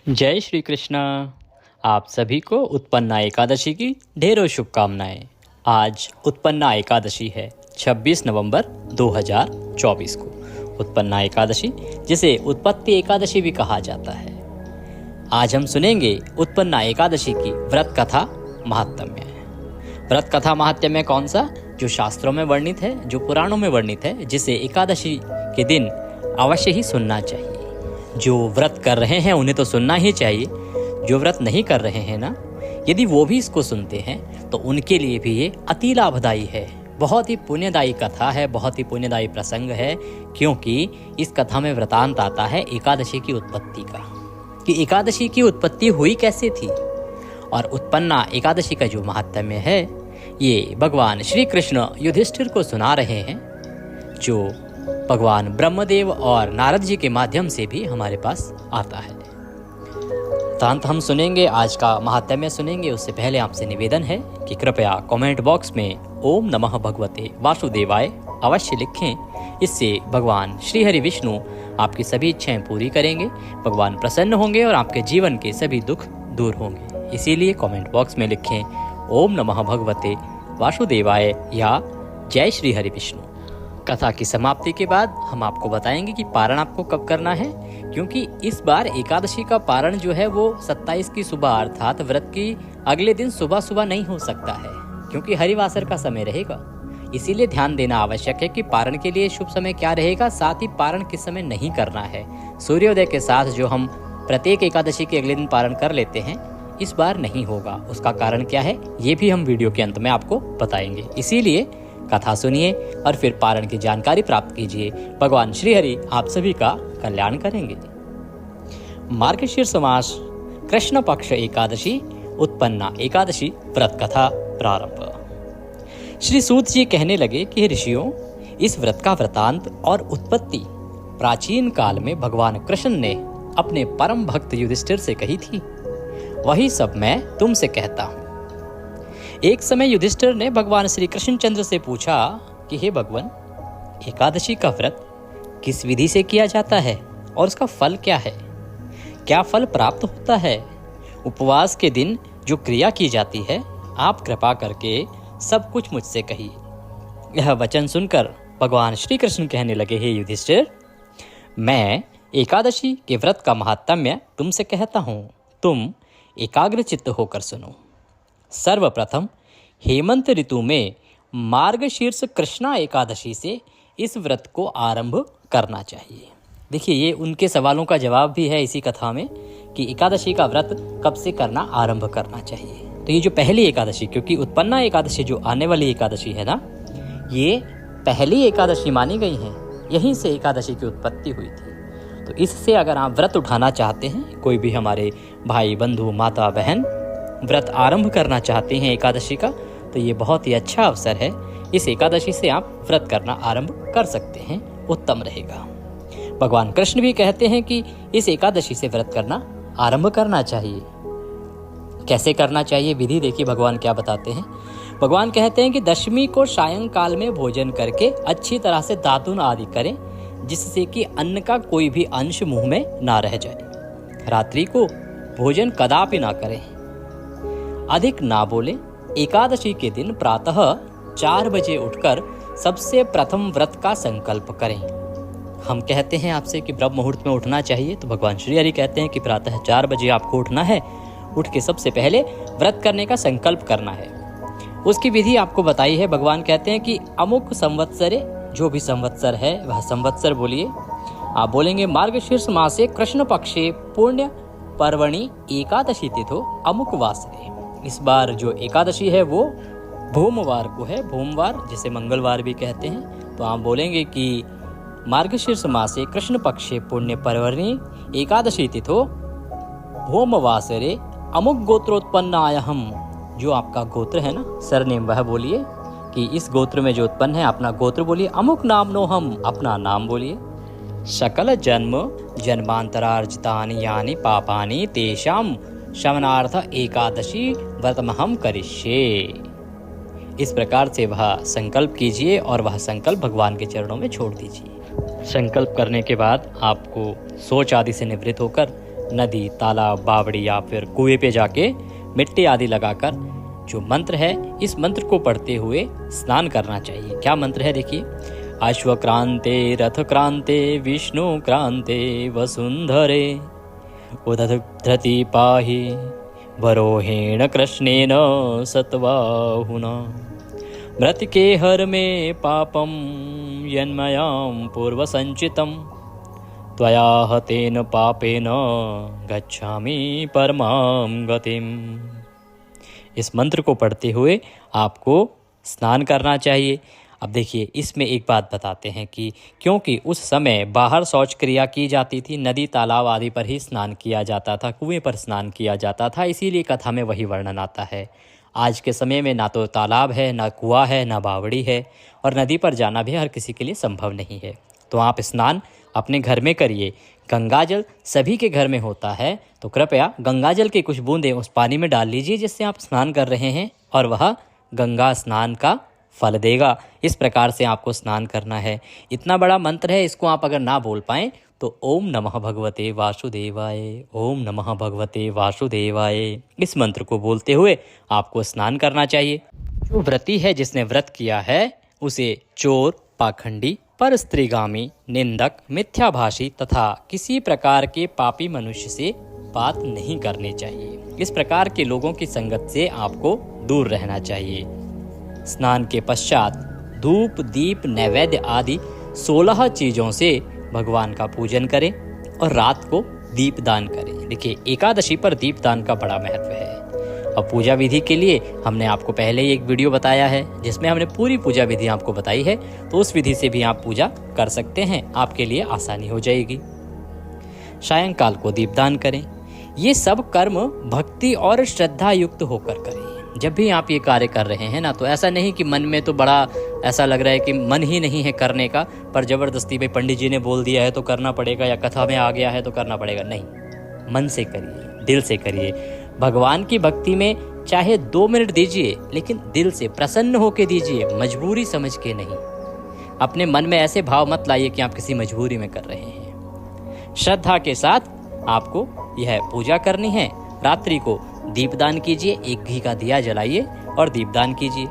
जय श्री कृष्णा। आप सभी को उत्पन्ना एकादशी की ढेरों शुभकामनाएं। आज उत्पन्ना एकादशी है 26 नवंबर 2024 को। उत्पन्ना एकादशी जिसे उत्पत्ति एकादशी भी कहा जाता है। आज हम सुनेंगे उत्पन्ना एकादशी की व्रत कथा महात्म्य। व्रत कथा महात्म्य कौन सा? जो शास्त्रों में वर्णित है, जो पुराणों में वर्णित है, जिसे एकादशी के दिन अवश्य ही सुनना चाहिए। जो व्रत कर रहे हैं उन्हें तो सुनना ही चाहिए। जो व्रत नहीं कर रहे हैं ना, यदि वो भी इसको सुनते हैं तो उनके लिए भी ये अति लाभदायी है। बहुत ही पुण्यदायी कथा है, बहुत ही पुण्यदायी प्रसंग है, क्योंकि इस कथा में वृतांत आता है एकादशी की उत्पत्ति का, कि एकादशी की उत्पत्ति हुई कैसे थी। और उत्पन्ना एकादशी का जो महात्म्य है, ये भगवान श्री कृष्ण युधिष्ठिर को सुना रहे हैं, जो भगवान ब्रह्मदेव और नारद जी के माध्यम से भी हमारे पास आता है। तुरंत हम सुनेंगे, आज का महात्म्य सुनेंगे। उससे पहले आपसे निवेदन है कि कृपया कमेंट बॉक्स में ओम नमः भगवते वासुदेवाय अवश्य लिखें। इससे भगवान श्री हरि विष्णु आपकी सभी इच्छाएं पूरी करेंगे, भगवान प्रसन्न होंगे और आपके जीवन के सभी दुख दूर होंगे। इसीलिए कमेंट बॉक्स में लिखें ओम नमः भगवते वासुदेवाय या जय श्री हरि विष्णु। कथा की समाप्ति के बाद हम आपको बताएंगे कि पारण आपको कब करना है, क्योंकि इस बार एकादशी का पारण जो है वो 27 की सुबह अर्थात व्रत की अगले दिन सुबह सुबह नहीं हो सकता है, क्योंकि हरिवासर का समय रहेगा। इसीलिए ध्यान देना आवश्यक है कि पारण के लिए शुभ समय क्या रहेगा, साथ ही पारण किस समय नहीं करना है। सूर्योदय के साथ जो हम प्रत्येक एकादशी के अगले दिन पारण कर लेते हैं, इस बार नहीं होगा। उसका कारण क्या है, ये भी हम वीडियो के अंत में आपको बताएंगे। इसीलिए कथा सुनिए और फिर पारण की जानकारी प्राप्त कीजिए। भगवान श्री हरि आप सभी का कल्याण करेंगे। मार्गशीर्ष मास कृष्ण पक्ष एकादशी उत्पन्ना एकादशी व्रत कथा प्रारंभ। श्री सूत जी कहने लगे कि ऋषियों, इस व्रत का वृतांत और उत्पत्ति प्राचीन काल में भगवान कृष्ण ने अपने परम भक्त युधिष्ठिर से कही थी, वही सब मैं तुमसे कहता हूँ। एक समय युधिष्ठिर ने भगवान श्री कृष्णचंद्र से पूछा कि हे भगवान, एकादशी का व्रत किस विधि से किया जाता है और उसका फल क्या है? क्या फल प्राप्त होता है? उपवास के दिन जो क्रिया की जाती है, आप कृपा करके सब कुछ मुझसे कहिए। यह वचन सुनकर भगवान श्री कृष्ण कहने लगे, हे युधिष्ठिर, मैं एकादशी के व्रत का महात्म्य तुमसे कहता हूँ, तुम एकाग्र चित्त होकर सुनो। सर्वप्रथम हेमंत ऋतु में मार्गशीर्ष कृष्णा एकादशी से इस व्रत को आरंभ करना चाहिए। देखिए, ये उनके सवालों का जवाब भी है इसी कथा में कि एकादशी का व्रत कब से करना आरंभ करना चाहिए। तो ये जो पहली एकादशी, क्योंकि उत्पन्ना एकादशी जो आने वाली एकादशी है ना, ये पहली एकादशी मानी गई है। यहीं से एकादशी की उत्पत्ति हुई थी। तो इससे अगर आप व्रत उठाना चाहते हैं, कोई भी हमारे भाई बंधु माता बहन व्रत आरंभ करना चाहते हैं एकादशी का, तो ये बहुत ही अच्छा अवसर है। इस एकादशी से आप व्रत करना आरंभ कर सकते हैं, उत्तम रहेगा। भगवान कृष्ण भी कहते हैं कि इस एकादशी से व्रत करना आरंभ करना चाहिए। कैसे करना चाहिए, विधि देखिए भगवान क्या बताते हैं। भगवान कहते हैं कि दशमी को सायंकाल में भोजन करके अच्छी तरह से दातुन आदि करें, जिससे कि अन्न का कोई भी अंश मुंह में ना रह जाए। रात्रि को भोजन कदापि ना करें, अधिक ना बोलें। एकादशी के दिन प्रातः 4 बजे उठकर सबसे प्रथम व्रत का संकल्प करें। हम कहते हैं आपसे कि ब्रह्म मुहूर्त में उठना चाहिए, तो भगवान श्री हरि कहते हैं कि प्रातः 4 बजे आपको उठना है। उठ के सबसे पहले व्रत करने का संकल्प करना है। उसकी विधि आपको बताई है। भगवान कहते हैं कि अमुक संवत्सरे, जो भी संवत्सर है वह संवत्सर बोलिए। आप बोलेंगे मार्गशीर्ष मासे कृष्ण पक्षे पुण्य पर्वणि एकादशी तिथो अमुक वासरे। इस बार जो एकादशी है वो भूमवार को है, भूमवार जिसे मंगलवार भी कहते हैं। तो आप बोलेंगे कि मार्गशीर्ष मासे कृष्ण पक्षे पुण्य पर्वणि एकादशी तिथो भूमवासरे अमुक गोत्रोत्पन्नायहम। जो आपका गोत्र है ना, सरनेम, वह बोलिए कि इस गोत्र में जो उत्पन्न है अपना गोत्र बोलिए। अमुक नामनो हम, अपना नाम बोलिए। सकल जन्म जन्मांतरार्जितानि यानि पापानि तेषाम शमनार्थ एकादशी व्रतमहम करिष्ये। इस प्रकार से वह संकल्प कीजिए और वह संकल्प भगवान के चरणों में छोड़ दीजिए। संकल्प करने के बाद आपको सोच आदि से निवृत्त होकर नदी, तालाब, बावड़ी या फिर कुएं पे जाके मिट्टी आदि लगाकर जो मंत्र है, इस मंत्र को पढ़ते हुए स्नान करना चाहिए। क्या मंत्र है देखिए, अश्वक्रांते रथ क्रांते विष्णु क्रांते वसुंधरे उदधृति पाहि वरोहेण कृष्णेन सत्वाहुना मृतिके हर में पापम यन्मयां पूर्व संचितम त्वया हतेन पापेन गच्छामि परमां गतिम। इस मंत्र को पढ़ते हुए आपको स्नान करना चाहिए। अब देखिए, इसमें एक बात बताते हैं कि क्योंकि उस समय बाहर शौच क्रिया की जाती थी, नदी तालाब आदि पर ही स्नान किया जाता था, कुएं पर स्नान किया जाता था, इसीलिए कथा में वही वर्णन आता है। आज के समय में ना तो तालाब है, ना कुआं है, ना बावड़ी है, और नदी पर जाना भी हर किसी के लिए संभव नहीं है। तो आप स्नान अपने घर में करिए। गंगा जल सभी के घर में होता है, तो कृपया गंगा जल की कुछ बूंदें उस पानी में डाल लीजिए जिससे आप स्नान कर रहे हैं, और वह गंगा स्नान का फल देगा। इस प्रकार से आपको स्नान करना है। इतना बड़ा मंत्र है, इसको आप अगर ना बोल पाएँ तो ओम नमः भगवते वासुदेवाय, ओम नमः भगवते वासुदेवाय, इस मंत्र को बोलते हुए आपको स्नान करना चाहिए। जो व्रती है, जिसने व्रत किया है, उसे चोर, पाखंडी, परस्त्रीगामी, निंदक, मिथ्याभाषी तथा किसी प्रकार के पापी मनुष्य से बात नहीं करनी चाहिए। इस प्रकार के लोगों की संगत से आपको दूर रहना चाहिए। स्नान के पश्चात धूप, दीप, नैवेद्य आदि 16 चीज़ों से भगवान का पूजन करें और रात को दीपदान करें। देखिए, एकादशी पर दीपदान का बड़ा महत्व है। अब पूजा विधि के लिए हमने आपको पहले ही एक वीडियो बताया है जिसमें हमने पूरी पूजा विधि आपको बताई है, तो उस विधि से भी आप पूजा कर सकते हैं, आपके लिए आसानी हो जाएगी। सायंकाल को दीपदान करें। ये सब कर्म भक्ति और श्रद्धा युक्त होकर करें। जब भी आप ये कार्य कर रहे हैं ना, तो ऐसा नहीं कि मन में तो बड़ा ऐसा लग रहा है कि मन ही नहीं है करने का, पर ज़बरदस्ती भाई पंडित जी ने बोल दिया है तो करना पड़ेगा, या कथा में आ गया है तो करना पड़ेगा। नहीं, मन से करिए, दिल से करिए। भगवान की भक्ति में चाहे 2 मिनट दीजिए, लेकिन दिल से प्रसन्न होकर दीजिए, मजबूरी समझ के नहीं। अपने मन में ऐसे भाव मत लाइए कि आप किसी मजबूरी में कर रहे हैं। श्रद्धा के साथ आपको यह पूजा करनी है। रात्रि को दीपदान कीजिए, 1 घी का दिया जलाइए और दीपदान कीजिए।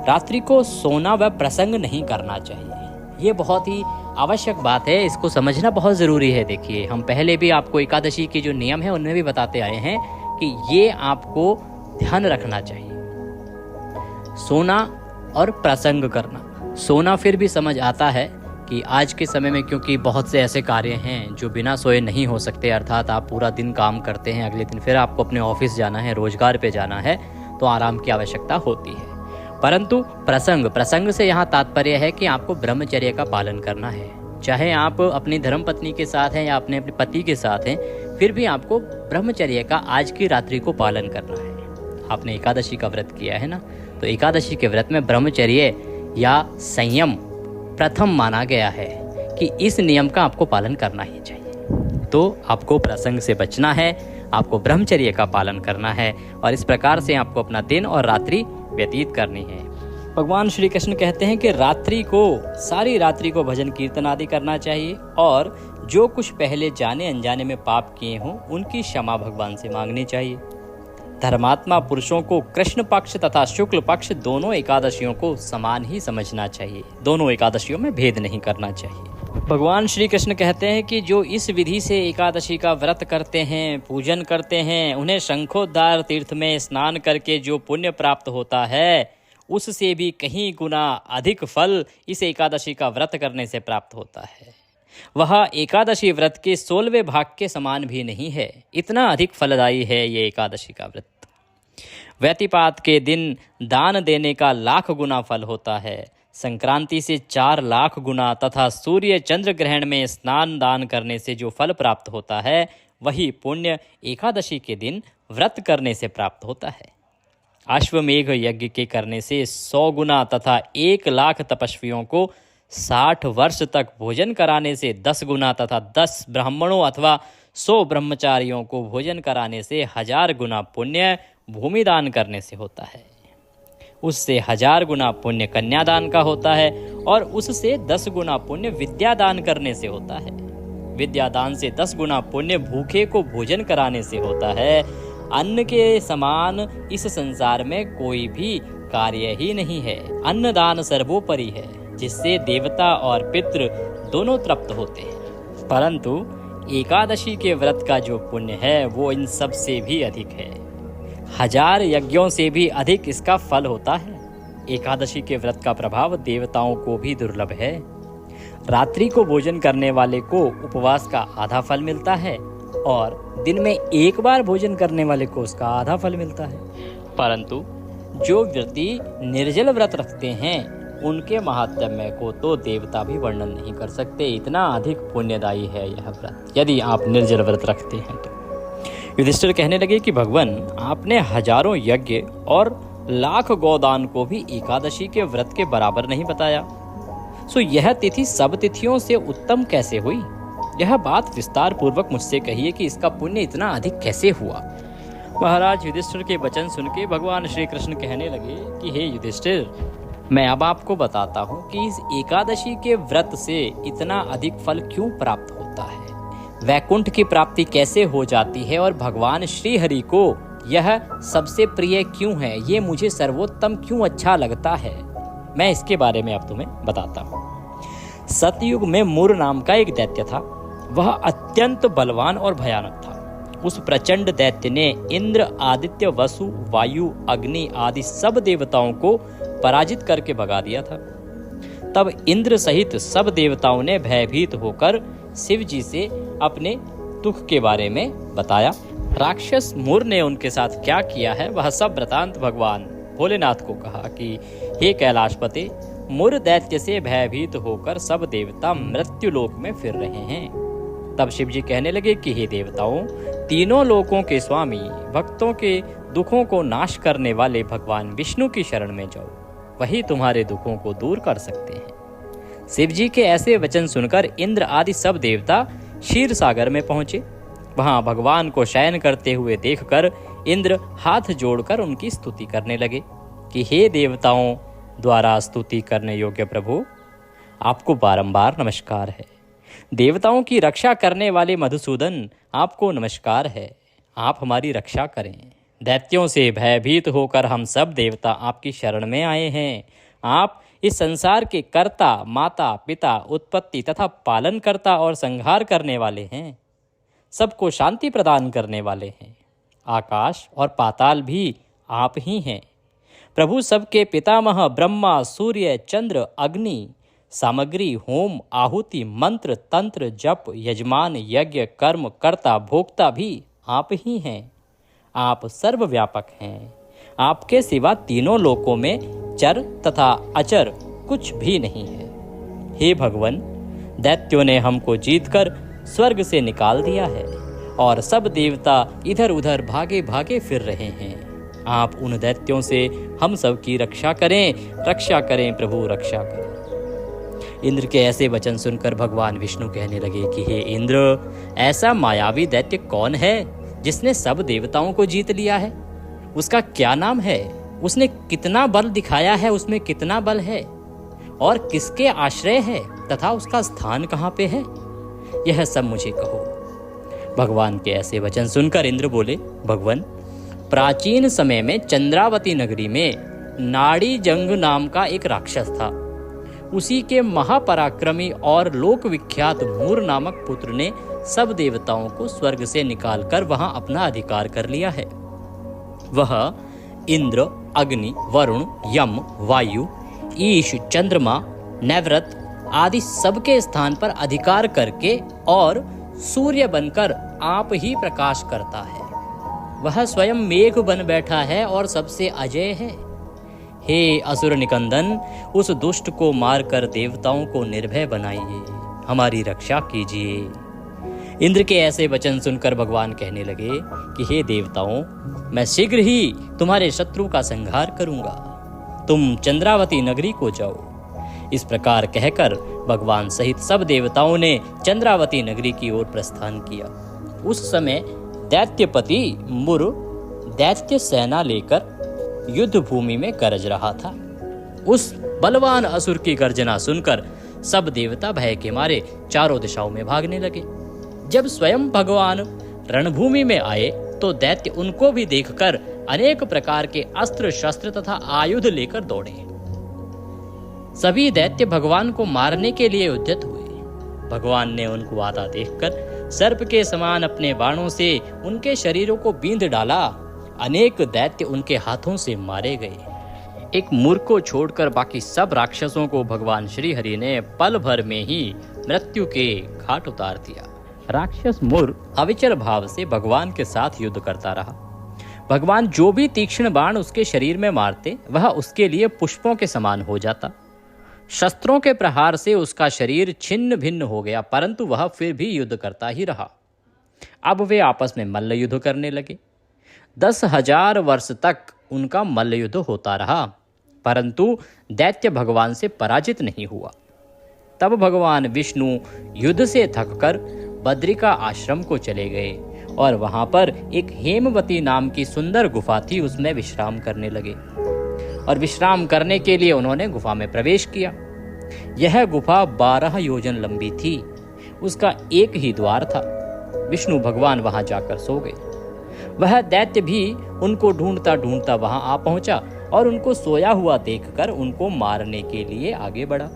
रात्रि को सोना व प्रसंग नहीं करना चाहिए। ये बहुत ही आवश्यक बात है, इसको समझना बहुत ज़रूरी है। देखिए, हम पहले भी आपको एकादशी के जो नियम है उनमें भी बताते आए हैं कि ये आपको ध्यान रखना चाहिए। सोना और प्रसंग करना, सोना फिर भी समझ आता है कि आज के समय में, क्योंकि बहुत से ऐसे कार्य हैं जो बिना सोए नहीं हो सकते, अर्थात आप पूरा दिन काम करते हैं, अगले दिन फिर आपको अपने ऑफिस जाना है, रोजगार पे जाना है, तो आराम की आवश्यकता होती है। परंतु प्रसंग से यहाँ तात्पर्य है कि आपको ब्रह्मचर्य का पालन करना है। चाहे आप अपनी धर्मपत्नी के साथ हैं या अपने पति के साथ हैं, फिर भी आपको ब्रह्मचर्य का आज की रात्रि को पालन करना है। आपने एकादशी का व्रत किया है ना, तो एकादशी के व्रत में ब्रह्मचर्य या संयम प्रथम माना गया है कि इस नियम का आपको पालन करना ही चाहिए। तो आपको प्रसंग से बचना है, आपको ब्रह्मचर्य का पालन करना है, और इस प्रकार से आपको अपना दिन और रात्रि व्यतीत करनी है। भगवान श्री कृष्ण कहते हैं कि सारी रात्रि को भजन कीर्तन आदि करना चाहिए, और जो कुछ पहले जाने अनजाने में पाप किए हों उनकी क्षमा भगवान से मांगनी चाहिए। धर्मात्मा पुरुषों को कृष्ण पक्ष तथा शुक्ल पक्ष दोनों एकादशियों को समान ही समझना चाहिए। दोनों एकादशियों में भेद नहीं करना चाहिए। भगवान श्री कृष्ण कहते हैं कि जो इस विधि से एकादशी का व्रत करते हैं, पूजन करते हैं, उन्हें शंखोद्धार तीर्थ में स्नान करके जो पुण्य प्राप्त होता है, उससे भी कहीं गुना अधिक फल इस एकादशी का व्रत करने से प्राप्त होता है। वह एकादशी व्रत के 16वें भाग के समान भी नहीं है। इतना अधिक फलदायी है ये एकादशी का व्रत। व्यतिपात के दिन दान देने का 1,00,000 गुना फल होता है। संक्रांति से 4,00,000 गुना तथा सूर्य चंद्र ग्रहण में स्नान दान करने से जो फल प्राप्त होता है, वही पुण्य एकादशी के दिन व्रत करने से प्राप्त होता है। अश्वमेघ यज्ञ के करने से 100 गुना तथा 1,00,000 तपस्वियों को 60 वर्ष तक भोजन कराने से 10 गुना तथा 10 ब्राह्मणों अथवा 100 ब्रह्मचारियों को भोजन कराने से 1000 गुना पुण्य भूमिदान करने से होता है। उससे 1000 गुना पुण्य कन्यादान का होता है, और उससे 10 गुना पुण्य विद्यादान करने से होता है। विद्यादान से 10 गुना पुण्य भूखे को भोजन कराने से होता है। अन्न के समान इस संसार में कोई भी कार्य ही नहीं है। अन्नदान सर्वोपरि है, जिससे देवता और पितृ दोनों तृप्त होते हैं। परंतु एकादशी के व्रत का जो पुण्य है वो इन सब से भी अधिक है। 1000 यज्ञों से भी अधिक इसका फल होता है। एकादशी के व्रत का प्रभाव देवताओं को भी दुर्लभ है। रात्रि को भोजन करने वाले को उपवास का आधा फल मिलता है और दिन में एक बार भोजन करने वाले को उसका आधा फल मिलता है। परंतु जो व्यक्ति निर्जल व्रत रखते हैं उनके महात्म्य को तो देवता भी वर्णन नहीं कर सकते। इतना अधिक पुण्यदायी है यह व्रत, यदि आप निर्जल व्रत रखते हैं तो। युधिष्ठिर कहने लगे कि भगवान, आपने हजारों यज्ञ और लाख गोदान को भी एकादशी के व्रत के बराबर नहीं बताया। सो यह तिथि सब तिथियों से उत्तम कैसे हुई? यह बात विस्तार पूर्वक मुझसे कहिए कि इसका पुण्य इतना अधिक कैसे हुआ। महाराज युधिष्ठिर के वचन सुन के भगवान श्री कृष्ण कहने लगे कि हे युधिष्ठिर, मैं अब आपको बताता हूँ कि इस एकादशी के व्रत से इतना अधिक फल क्यों प्राप्त होता है, वैकुंठ की प्राप्ति कैसे हो जाती है और भगवान श्री हरि को यह सबसे प्रिय क्यों है, ये मुझे सर्वोत्तम क्यों अच्छा लगता है। मैं इसके बारे में अब तुम्हें बताता हूँ। सतयुग में मूर नाम का एक दैत्य था। वह अत्यंत बलवान और भयानक था। उस प्रचंड दैत्य ने इंद्र, आदित्य, वसु, वायु, अग्नि आदि सब देवताओं को पराजित करके भगा दिया था। तब इंद्र सहित सब देवताओं ने भयभीत होकर शिव जी से अपने दुख के बारे में बताया। राक्षस मूर ने उनके साथ क्या किया है वह सब वृतांत भगवान भोलेनाथ को कहा कि हे कैलाशपति, मूर दैत्य से भयभीत होकर सब देवता मृत्युलोक में फिर रहे हैं। तब शिव जी कहने लगे कि हे देवताओं, तीनों लोकों के स्वामी, भक्तों के दुखों को नाश करने वाले भगवान विष्णु की शरण में जाओ, वही तुम्हारे दुखों को दूर कर सकते हैं। शिव जी के ऐसे वचन सुनकर इंद्र आदि सब देवता क्षीर सागर में पहुंचे। वहां भगवान को शयन करते हुए देखकर इंद्र हाथ जोड़कर उनकी स्तुति करने लगे कि हे देवताओं द्वारा स्तुति करने योग्य प्रभु, आपको बारंबार नमस्कार है। देवताओं की रक्षा करने वाले मधुसूदन, आपको नमस्कार है। आप हमारी रक्षा करें। दैत्यों से भयभीत होकर हम सब देवता आपकी शरण में आए हैं। आप इस संसार के कर्ता, माता, पिता, उत्पत्ति तथा पालन करता और संहार करने वाले हैं। सबको शांति प्रदान करने वाले हैं। आकाश और पाताल भी आप ही हैं। प्रभु सबके पितामह ब्रह्मा, सूर्य, चंद्र, अग्नि, सामग्री, होम, आहुति, मंत्र, तंत्र, जप, यजमान, यज्ञ, कर्म, कर्ता, भोक्ता भी आप ही हैं। आप सर्वव्यापक हैं। आपके सिवा तीनों लोकों में चर तथा अचर कुछ भी नहीं है। हे भगवान, दैत्यों ने हमको जीतकर स्वर्ग से निकाल दिया है और सब देवता इधर उधर भागे भागे फिर रहे हैं। आप उन दैत्यों से हम सब की रक्षा करें प्रभु, रक्षा करें। इंद्र के ऐसे वचन सुनकर भगवान विष्णु कहने लगे कि हे इंद्र, ऐसा मायावी दैत्य कौन है जिसने सब देवताओं को जीत लिया है? उसका क्या नाम है? उसने कितना बल दिखाया है? उसमें कितना बल है और किसके आश्रय है तथा उसका स्थान कहाँ पे है? यह सब मुझे कहो। भगवान के ऐसे वचन सुनकर इंद्र बोले, भगवान, प्राचीन समय में चंद्रावती नगरी में नाड़ी जंग नाम का एक राक्षस था। उसी के महापराक्रमी और लोक विख्यात मूर नामक पुत्र ने सब देवताओं को स्वर्ग से निकालकर वहां अपना अधिकार कर लिया है। वह इंद्र, अग्नि, वरुण, यम, वायु, ईश, चंद्रमा, नैवृत आदि सबके स्थान पर अधिकार करके और सूर्य बनकर आप ही प्रकाश करता है। वह स्वयं मेघ बन बैठा है और सबसे अजय है। हे असुर निकंदन, उस दुष्ट को मारकर देवताओं को निर्भय बनाइए, हमारी रक्षा कीजिए। इंद्र के ऐसे वचन सुनकर भगवान कहने लगे कि हे देवताओं, मैं शीघ्र ही तुम्हारे शत्रु का संहार करूंगा। तुम चंद्रावती नगरी को जाओ। इस प्रकार कहकर भगवान सहित सब देवताओं ने चंद्रावती नगरी की ओर प्रस्थान किया। उस समय दैत्यपति मूर दैत्य सेना लेकर युद्ध भूमि में गरज रहा था। उस बलवान असुर की गर्जना सुनकर सब देवता भय के मारे चारों दिशाओं में भागने लगे। जब स्वयं भगवान रणभूमि में आए तो दैत्य उनको भी देखकर अनेक प्रकार के अस्त्र शस्त्र तथा आयुध लेकर दौड़े। सभी दैत्य भगवान को मारने के लिए उद्यत हुए। भगवान ने उनको आता देखकर सर्प के समान अपने बाणों से उनके शरीरों को बींध डाला। अनेक दैत्य उनके हाथों से मारे गए। एक मुर को छोड़कर बाकी सब राक्षसों को भगवान श्री हरि ने पल भर में ही मृत्यु के घाट उतार दिया। राक्षस मुर अविचल भाव से भगवान के साथ युद्ध करता रहा। भगवान जो भी तीक्ष्ण बाण उसके शरीर में मारते वह उसके लिए पुष्पों के समान हो जाता। शस्त्रों के प्रहार से उसका शरीर छिन्न भिन्न हो गया, परंतु वह फिर भी युद्ध करता ही रहा। अब वे आपस में मल्ल युद्ध करने लगे। 10,000 वर्ष तक उनका मल्ल युद्ध होता रहा, परंतु दैत्य भगवान से पराजित नहीं हुआ। तब भगवान विष्णु युद्ध से थककर बद्रिका आश्रम को चले गए और वहां पर एक हेमवती नाम की सुंदर गुफा थी, उसमें विश्राम करने लगे। और विश्राम करने के लिए उन्होंने गुफा में प्रवेश किया। यह गुफा 12 योजन लंबी थी। उसका एक ही द्वार था। विष्णु भगवान वहां जाकर सो गए। वह दैत्य भी उनको ढूंढता ढूंढता वहां आ पहुंचा और उनको सोया हुआ देखकर उनको मारने के लिए आगे बढ़ा।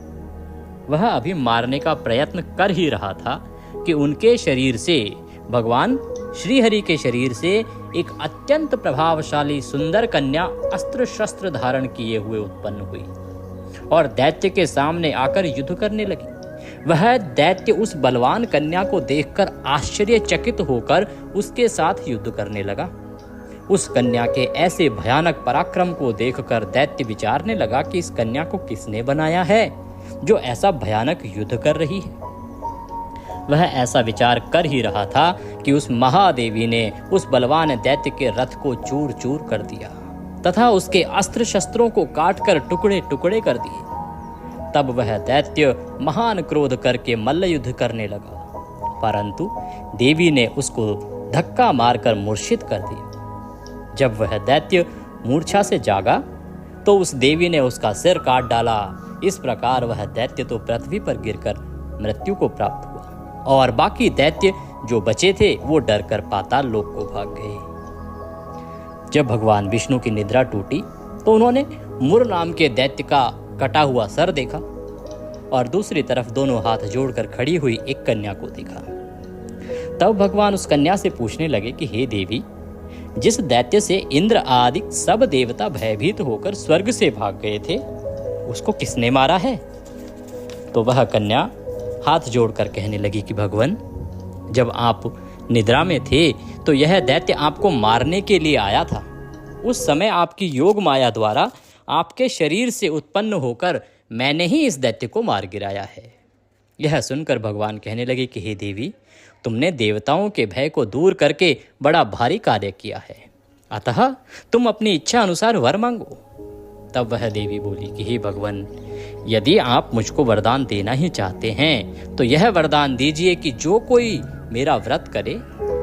वह अभी मारने का प्रयत्न कर ही रहा था कि उनके शरीर से, भगवान श्रीहरि के शरीर से, एक अत्यंत प्रभावशाली सुंदर कन्या अस्त्र शस्त्र धारण किए हुए उत्पन्न हुई और दैत्य के सामने आकर युद्ध करने लगी। वह दैत्य उस बलवान कन्या को देखकर आश्चर्यचकित होकर उसके साथ युद्ध करने लगा। उस कन्या के ऐसे भयानक पराक्रम को देखकर दैत्य विचारने लगा कि इस कन्या को किसने बनाया है जो ऐसा भयानक युद्ध कर रही है। वह ऐसा विचार कर ही रहा था कि उस महादेवी ने उस बलवान दैत्य के रथ को चूर चूर कर दिया तथा उसके अस्त्र शस्त्रों को काटकर टुकड़े टुकड़े कर दिए। तब वह दैत्य महान क्रोध करके मल्ल युद्ध करने लगा, परंतु देवी ने उसको धक्का मारकर मूर्छित कर दिया। जब वह दैत्य मूर्छा से जागा तो उस देवी ने उसका सिर काट डाला। इस प्रकार वह दैत्य तो पृथ्वी पर गिरकर मृत्यु को प्राप्त हुआ और बाकी दैत्य जो बचे थे वो डरकर पाताल लोक को भाग गए। जब भगवान विष्णु की निद्रा टूटी तो उन्होंने मुर नाम के दैत्य का कटा हुआ सर देखा और दूसरी तरफ दोनों हाथ जोड़कर खड़ी हुई एक कन्या को देखा। तब भगवान उस कन्या से पूछने लगे कि हे देवी, जिस दैत्य से इंद्र आदि सब देवता भयभीत होकर स्वर्ग से भाग गए थे उसको किसने मारा है? तो वह कन्या हाथ जोड़कर कहने लगी कि भगवान, जब आप निद्रा में थे तो यह दैत्य आपको मारने के लिए आया था। उस समय आपकी योग माया द्वारा आपके शरीर से उत्पन्न होकर मैंने ही इस दैत्य को मार गिराया है। यह सुनकर भगवान कहने लगे कि हे देवी, तुमने देवताओं के भय को दूर करके बड़ा भारी कार्य किया है, अतः तुम अपनी इच्छा अनुसार वर मांगो। तब वह देवी बोली कि हे भगवान, यदि आप मुझको वरदान देना ही चाहते हैं तो यह वरदान दीजिए कि जो कोई मेरा व्रत करे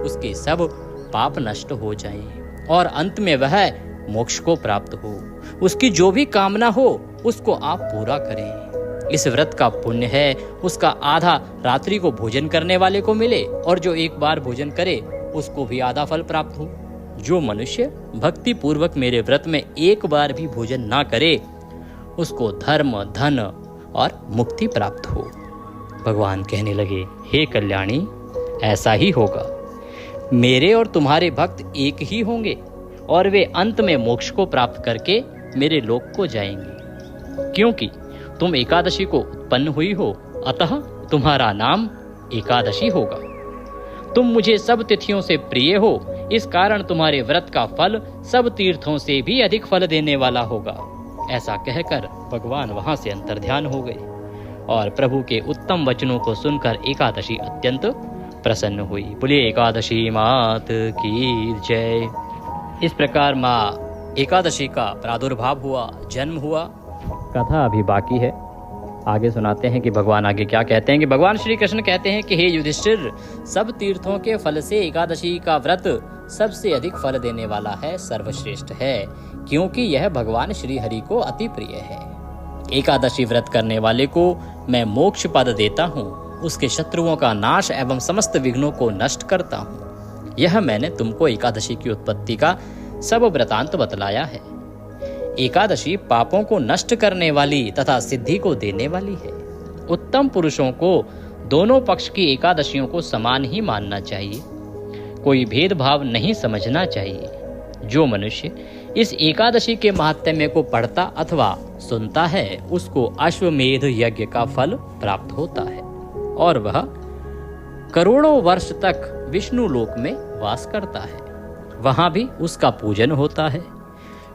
उसके सब पाप नष्ट हो जाएं और अंत में वह मोक्ष को प्राप्त हो। उसकी जो भी कामना हो उसको आप पूरा करें। इस व्रत का पुण्य है उसका आधा रात्रि को भोजन करने वाले को मिले और जो एक बार भोजन करे उसको भी आधा फल प्राप्त हो। जो मनुष्य भक्ति पूर्वक मेरे व्रत में एक बार भी भोजन ना करे उसको धर्म, धन और मुक्ति प्राप्त हो। भगवान कहने लगे, हे कल्याणी, ऐसा ही होगा। मेरे और तुम्हारे भक्त एक ही होंगे और वे अंत में मोक्ष को प्राप्त करके मेरे लोक को जाएंगे। क्योंकि तुम एकादशी को उत्पन्न हुई हो, अतः तुम्हारा नाम एकादशी होगा। तुम मुझे सब तिथियों से प्रिय हो, इस कारण तुम्हारे व्रत का फल सब तीर्थों से भी अधिक फल देने वाला होगा। ऐसा कहकर भगवान वहां से अंतर्ध्यान हो गए और प्रभु के उत्तम वचनों को सुनकर एकादशी अत्यंत प्रसन्न हुई। बोलिए एकादशी मात की जय। इस प्रकार माँ एकादशी का प्रादुर्भाव हुआ, जन्म हुआ। कथा अभी बाकी है, आगे सुनाते हैं कि भगवान आगे क्या कहते हैं। कि भगवान श्री कृष्ण कहते हैं कि हे युधिष्ठिर, सब तीर्थों के फल से एकादशी का व्रत सबसे अधिक फल देने वाला है, सर्वश्रेष्ठ है, क्योंकि यह भगवान श्री हरि को अति प्रिय है। एकादशी व्रत करने वाले को मैं मोक्ष पद देता हूँ उसके शत्रुओं का नाश एवं समस्त विघ्नों को नष्ट करता हूँ। यह मैंने तुमको एकादशी की उत्पत्ति का सब वृतांत बतलाया है। एकादशी पापों को नष्ट करने वाली तथा सिद्धि को देने वाली है। उत्तम पुरुषों को दोनों पक्ष की एकादशियों को समान ही मानना चाहिए, कोई भेदभाव नहीं समझना चाहिए। जो मनुष्य इस एकादशी के महात्म्य को पढ़ता अथवा सुनता है उसको अश्वमेध यज्ञ का फल प्राप्त होता है और वह करोड़ों वर्ष तक विष्णु लोक में वास करता है, वहां भी उसका पूजन होता है।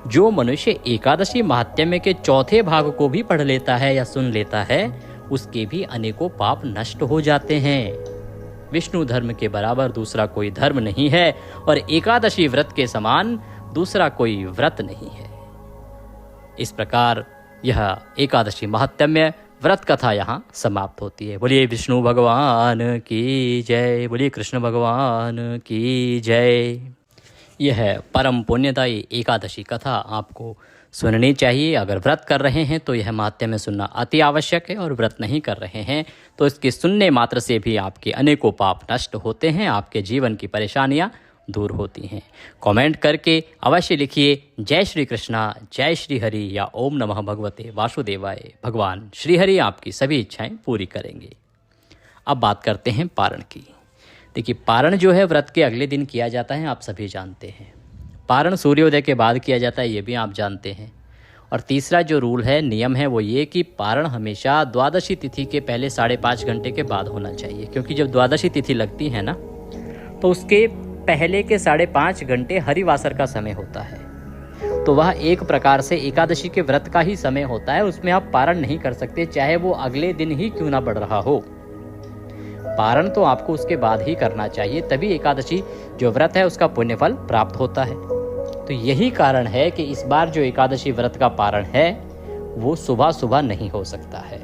जो मनुष्य एकादशी महात्म्य के चौथे भाग को भी पढ़ लेता है या सुन लेता है उसके भी अनेकों पाप नष्ट हो जाते हैं। विष्णु धर्म के बराबर दूसरा कोई धर्म नहीं है और एकादशी व्रत के समान दूसरा कोई व्रत नहीं है। इस प्रकार यह एकादशी महात्म्य व्रत कथा यहाँ समाप्त होती है। बोलिए विष्णु भगवान की जय, बोलिए कृष्ण भगवान की जय। यह परम पुण्यदायी एकादशी कथा आपको सुननी चाहिए। अगर व्रत कर रहे हैं तो यह महात्म्य सुनना अति आवश्यक है, और व्रत नहीं कर रहे हैं तो इसके सुनने मात्र से भी आपके अनेकों पाप नष्ट होते हैं, आपके जीवन की परेशानियां दूर होती हैं। कमेंट करके अवश्य लिखिए जय श्री कृष्णा, जय श्री हरि या ओम नमः भगवते वासुदेवाय। भगवान श्री हरि आपकी सभी इच्छाएं पूरी करेंगे। अब बात करते हैं पारण की। देखिए, पारण जो है व्रत के अगले दिन किया जाता है, आप सभी जानते हैं। पारण सूर्योदय के बाद किया जाता है, ये भी आप जानते हैं। और तीसरा जो रूल है, नियम है, वो ये कि पारण हमेशा द्वादशी तिथि के पहले 5.5 घंटे के बाद होना चाहिए, क्योंकि जब द्वादशी तिथि लगती है ना तो उसके पहले के 5.5 घंटे हरिवासर का समय होता है। तो वह एक प्रकार से एकादशी के व्रत का ही समय होता है, उसमें आप पारण नहीं कर सकते, चाहे वो अगले दिन ही क्यों ना बढ़ रहा हो। पारण तो आपको उसके बाद ही करना चाहिए, तभी एकादशी जो व्रत है उसका पुण्यफल प्राप्त होता है। तो यही कारण है कि इस बार जो एकादशी व्रत का पारण है वो सुबह सुबह नहीं हो सकता है।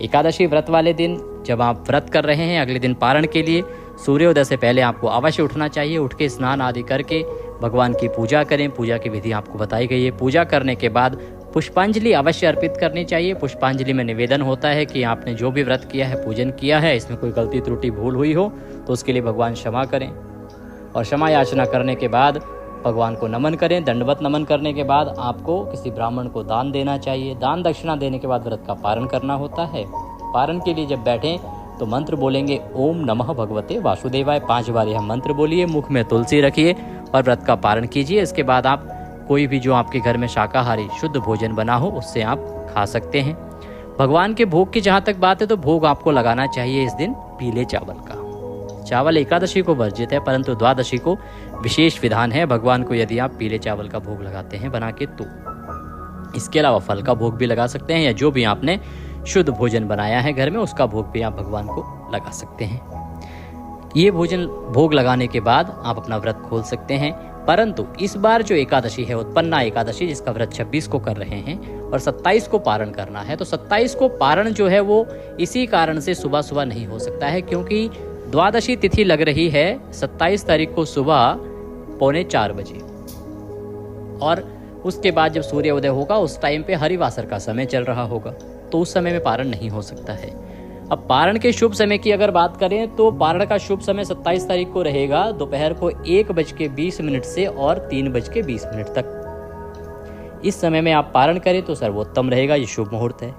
एकादशी व्रत वाले दिन जब आप व्रत कर रहे हैं, अगले दिन पारण के लिए सूर्योदय से पहले आपको अवश्य उठना चाहिए। उठ के स्नान आदि करके भगवान की पूजा करें। पूजा की विधि आपको बताई गई है। पूजा करने के बाद पुष्पांजलि अवश्य अर्पित करनी चाहिए। पुष्पांजलि में निवेदन होता है कि आपने जो भी व्रत किया है, पूजन किया है, इसमें कोई गलती त्रुटि भूल हुई हो तो उसके लिए भगवान क्षमा करें। और क्षमा याचना करने के बाद भगवान को नमन करें। दंडवत नमन करने के बाद आपको किसी ब्राह्मण को दान देना चाहिए। दान दक्षिणा देने के बाद व्रत का पारण करना होता है। पारण के लिए जब बैठें तो मंत्र बोलेंगे ओम नमः भगवते वासुदेवाय। 5 बार यह मंत्र बोलिए, मुख में तुलसी रखिए और व्रत का पारण कीजिए। इसके बाद आप कोई भी जो आपके घर में शाकाहारी शुद्ध भोजन बना हो उससे आप खा सकते हैं। भगवान के भोग की जहाँ तक बात है तो भोग आपको लगाना चाहिए इस दिन पीले चावल का। चावल एकादशी को वर्जित है, परंतु द्वादशी को विशेष विधान है भगवान को यदि आप पीले चावल का भोग लगाते हैं बना के तो। इसके अलावा फल का भोग भी लगा सकते हैं, या जो भी आपने शुद्ध भोजन बनाया है घर में उसका भोग भी आप भगवान को लगा सकते हैं। ये भोजन भोग लगाने के बाद आप अपना व्रत खोल सकते हैं। परंतु इस बार जो एकादशी है उत्पन्ना एकादशी, जिसका व्रत 26 को कर रहे हैं और 27 को पारण करना है, तो 27 को पारण जो है वो इसी कारण से सुबह सुबह नहीं हो सकता है, क्योंकि द्वादशी तिथि लग रही है 27 तारीख को सुबह 3:45 बजे, और उसके बाद जब सूर्योदय होगा उस टाइम पे हरिवासर का समय चल रहा होगा, तो उस समय में पारण नहीं हो सकता है। अब पारण के शुभ समय की अगर बात करें तो पारण का शुभ समय 27 तारीख को रहेगा दोपहर को 1:20 से और 3:20 तक। इस समय में आप पारण करें तो सर्वोत्तम रहेगा, ये शुभ मुहूर्त है।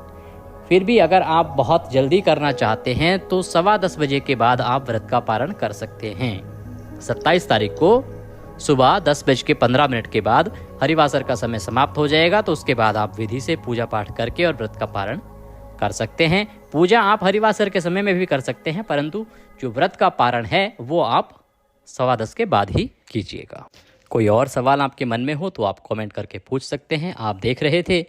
फिर भी अगर आप बहुत जल्दी करना चाहते हैं तो 10:15 बजे के बाद आप व्रत का पारण कर सकते हैं। 27 तारीख को सुबह 10:15 के बाद हरिवासर का समय समाप्त हो जाएगा, तो उसके बाद आप विधि से पूजा पाठ करके और व्रत का पारण कर सकते हैं। पूजा आप हरिवासर के समय में भी कर सकते हैं, परंतु जो व्रत का पारण है वो आप 10:15 के बाद ही कीजिएगा। कोई और सवाल आपके मन में हो तो आप कमेंट करके पूछ सकते हैं। आप देख रहे थे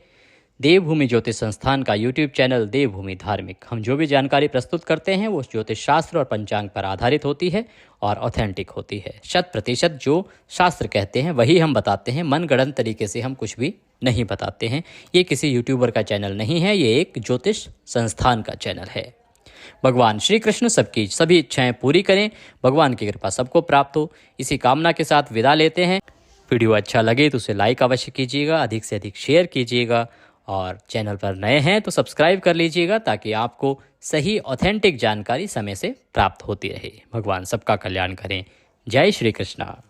देवभूमि ज्योतिष संस्थान का यूट्यूब चैनल देवभूमि धार्मिक। हम जो भी जानकारी प्रस्तुत करते हैं वो ज्योतिष शास्त्र और पंचांग पर आधारित होती है और ऑथेंटिक होती है। 100% जो शास्त्र कहते हैं वही हम बताते हैं, मनगढ़ंत तरीके से हम कुछ भी नहीं बताते हैं। ये किसी यूट्यूबर का चैनल नहीं है, ये एक ज्योतिष संस्थान का चैनल है। भगवान श्री कृष्ण सबकी सभी इच्छाएं पूरी करें, भगवान की कृपा सबको प्राप्त हो, इसी कामना के साथ विदा लेते हैं। वीडियो अच्छा लगे तो उसे लाइक अवश्य कीजिएगा, अधिक से अधिक शेयर कीजिएगा, और चैनल पर नए हैं तो सब्सक्राइब कर लीजिएगा ताकि आपको सही ऑथेंटिक जानकारी समय से प्राप्त होती रहे। भगवान सबका कल्याण करें। जय श्री कृष्णा।